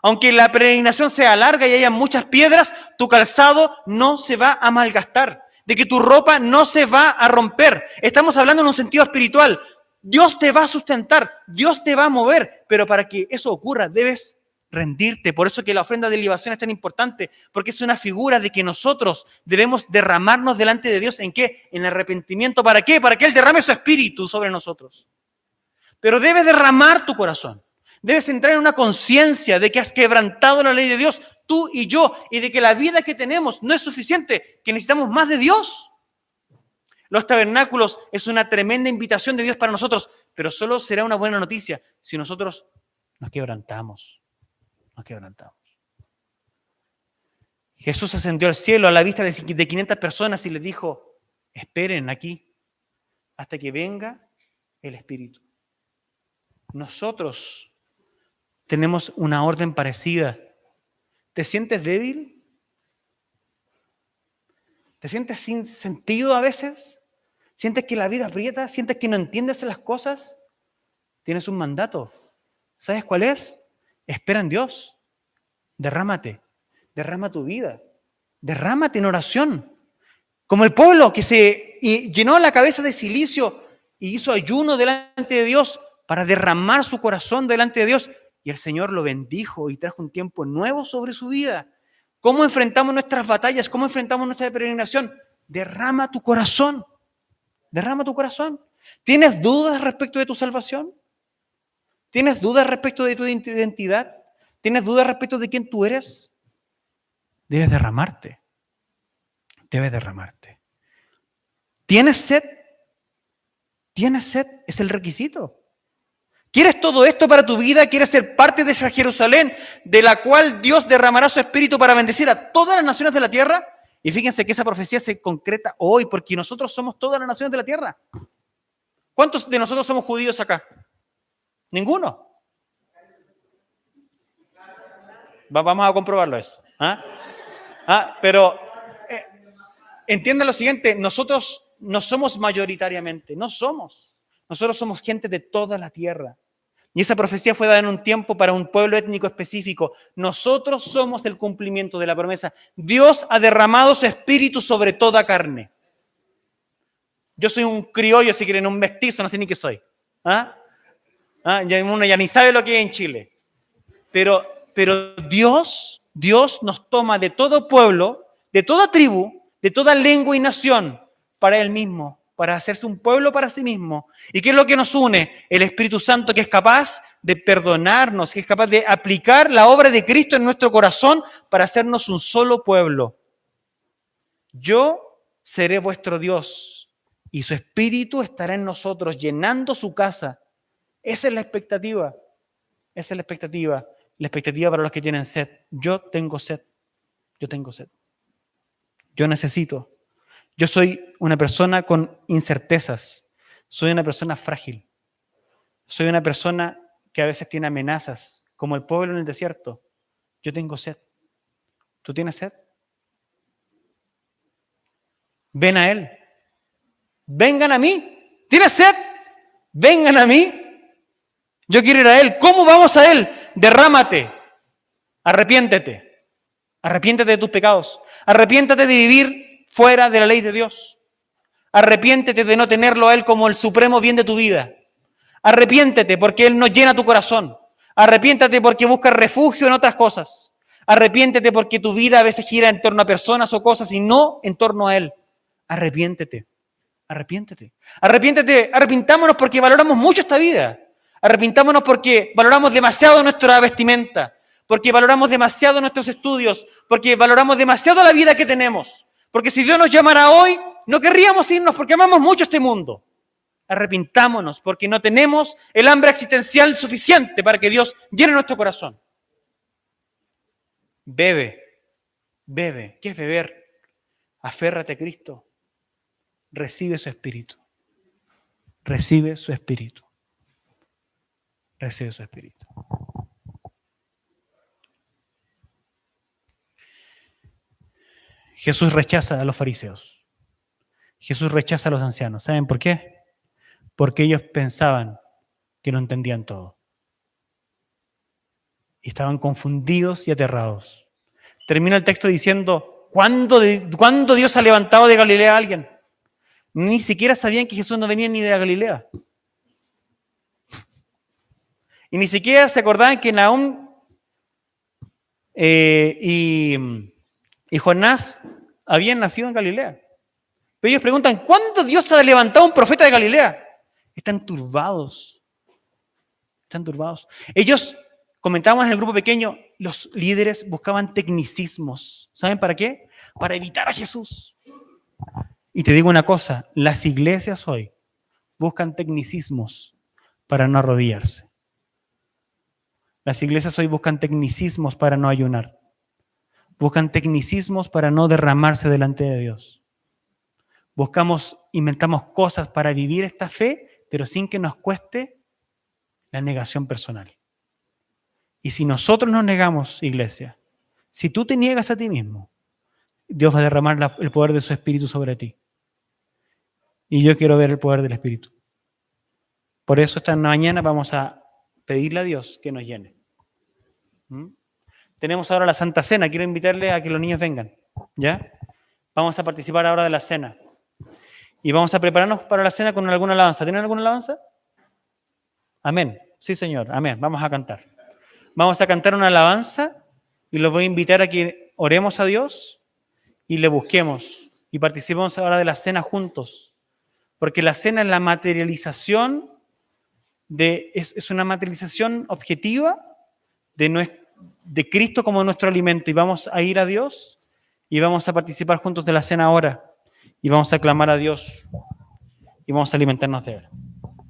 Aunque la peregrinación sea larga y haya muchas piedras, tu calzado no se va a malgastar, de que tu ropa no se va a romper. Estamos hablando en un sentido espiritual. Dios te va a sustentar, Dios te va a mover, pero para que eso ocurra debes rendirte. Por eso que la ofrenda de libación es tan importante, porque es una figura de que nosotros debemos derramarnos delante de Dios. ¿En qué? En arrepentimiento. ¿Para qué? Para que Él derrame su espíritu sobre nosotros. Pero debes derramar tu corazón. Debes entrar en una conciencia de que has quebrantado la ley de Dios, tú y yo, y de que la vida que tenemos no es suficiente, que necesitamos más de Dios. Los tabernáculos es una tremenda invitación de Dios para nosotros, pero solo será una buena noticia si nosotros nos quebrantamos. Nos quebrantamos. Jesús ascendió al cielo a la vista de 500 personas y les dijo, esperen aquí hasta que venga el Espíritu. Nosotros tenemos una orden parecida. ¿Te sientes débil? ¿Te sientes sin sentido a veces? ¿Sientes que la vida aprieta? ¿Sientes que no entiendes las cosas? Tienes un mandato. ¿Sabes cuál es? Espera en Dios. Derrámate. Derrama tu vida. Derrámate en oración. Como el pueblo que se llenó la cabeza de cilicio y hizo ayuno delante de Dios para derramar su corazón delante de Dios. Y el Señor lo bendijo y trajo un tiempo nuevo sobre su vida. ¿Cómo enfrentamos nuestras batallas? ¿Cómo enfrentamos nuestra peregrinación? Derrama tu corazón. Derrama tu corazón. ¿Tienes dudas respecto de tu salvación? ¿Tienes dudas respecto de tu identidad? ¿Tienes dudas respecto de quién tú eres? Debes derramarte. Debes derramarte. ¿Tienes sed? ¿Tienes sed? Es el requisito. ¿Quieres todo esto para tu vida? ¿Quieres ser parte de esa Jerusalén de la cual Dios derramará su espíritu para bendecir a todas las naciones de la tierra? Y fíjense que esa profecía se concreta hoy porque nosotros somos todas las naciones de la tierra. ¿Cuántos de nosotros somos judíos acá? Ninguno. Vamos a comprobarlo eso. Pero entiendan lo siguiente, nosotros no somos mayoritariamente, no somos. Nosotros somos gente de toda la tierra. Y esa profecía fue dada en un tiempo para un pueblo étnico específico. Nosotros somos el cumplimiento de la promesa. Dios ha derramado su espíritu sobre toda carne. Yo soy un criollo, si quieren, un mestizo, no sé ni qué soy. Uno ya ni sabe lo que hay en Chile. Pero Dios nos toma de todo pueblo, de toda tribu, de toda lengua y nación para Él mismo, para hacerse un pueblo para sí mismo. ¿Y qué es lo que nos une? El Espíritu Santo, que es capaz de perdonarnos, que es capaz de aplicar la obra de Cristo en nuestro corazón para hacernos un solo pueblo. Yo seré vuestro Dios y su Espíritu estará en nosotros, llenando su casa. Esa es la expectativa. Esa es la expectativa. La expectativa para los que tienen sed. Yo tengo sed. Yo tengo sed. Yo necesito. Yo soy una persona con incertezas. Soy una persona frágil. Soy una persona que a veces tiene amenazas, como el pueblo en el desierto. Yo tengo sed. ¿Tú tienes sed? Ven a Él. Vengan a mí. ¿Tienes sed? Vengan a mí. Yo quiero ir a Él. ¿Cómo vamos a Él? Derrámate. Arrepiéntete. Arrepiéntete de tus pecados. Arrepiéntate de vivir fuera de la ley de Dios. Arrepiéntete de no tenerlo a Él como el supremo bien de tu vida. Arrepiéntete porque Él no llena tu corazón. Arrepiéntate porque buscas refugio en otras cosas. Arrepiéntete porque tu vida a veces gira en torno a personas o cosas y no en torno a Él. Arrepiéntete. Arrepiéntete. Arrepiéntete. Arrepintámonos porque valoramos mucho esta vida. Arrepintámonos porque valoramos demasiado nuestra vestimenta, porque valoramos demasiado nuestros estudios, porque valoramos demasiado la vida que tenemos. Porque si Dios nos llamara hoy, no querríamos irnos porque amamos mucho este mundo. Arrepintámonos porque no tenemos el hambre existencial suficiente para que Dios llene nuestro corazón. Bebe bebe. ¿Qué es beber? Aférrate a Cristo. Recibe su Espíritu. Recibe su Espíritu. Recibe su Espíritu. Jesús rechaza a los fariseos. Jesús rechaza a los ancianos. ¿Saben por qué? Porque ellos pensaban que lo entendían todo. Y estaban confundidos y aterrados. Termina el texto diciendo, ¿cuándo Dios ha levantado de Galilea a alguien? Ni siquiera sabían que Jesús no venía ni de Galilea. Y ni siquiera se acordaban que Nahum y Jonás habían nacido en Galilea. Pero ellos preguntan, ¿cuándo Dios ha levantado un profeta de Galilea? Están turbados. Están turbados. Ellos, comentábamos en el grupo pequeño, los líderes buscaban tecnicismos. ¿Saben para qué? Para evitar a Jesús. Y te digo una cosa, las iglesias hoy buscan tecnicismos para no arrodillarse. Las iglesias hoy buscan tecnicismos para no ayunar. Buscan tecnicismos para no derramarse delante de Dios. Inventamos cosas para vivir esta fe, pero sin que nos cueste la negación personal. Y si nosotros nos negamos, iglesia, si tú te niegas a ti mismo, Dios va a derramar el poder de su Espíritu sobre ti. Y yo quiero ver el poder del Espíritu. Por eso esta mañana vamos a pedirle a Dios que nos llene. Tenemos ahora la Santa Cena. Quiero invitarles a que los niños vengan. ¿Ya? Vamos a participar ahora de la cena. Y vamos a prepararnos para la cena con alguna alabanza. ¿Tienen alguna alabanza? Amén. Sí, Señor. Amén. Vamos a cantar. Vamos a cantar una alabanza y los voy a invitar a que oremos a Dios y le busquemos. Y participemos ahora de la cena juntos. Porque la cena es la materialización es una materialización objetiva de Cristo como nuestro alimento. Y vamos a ir a Dios y vamos a participar juntos de la cena ahora. Y vamos a clamar a Dios y vamos a alimentarnos de Él.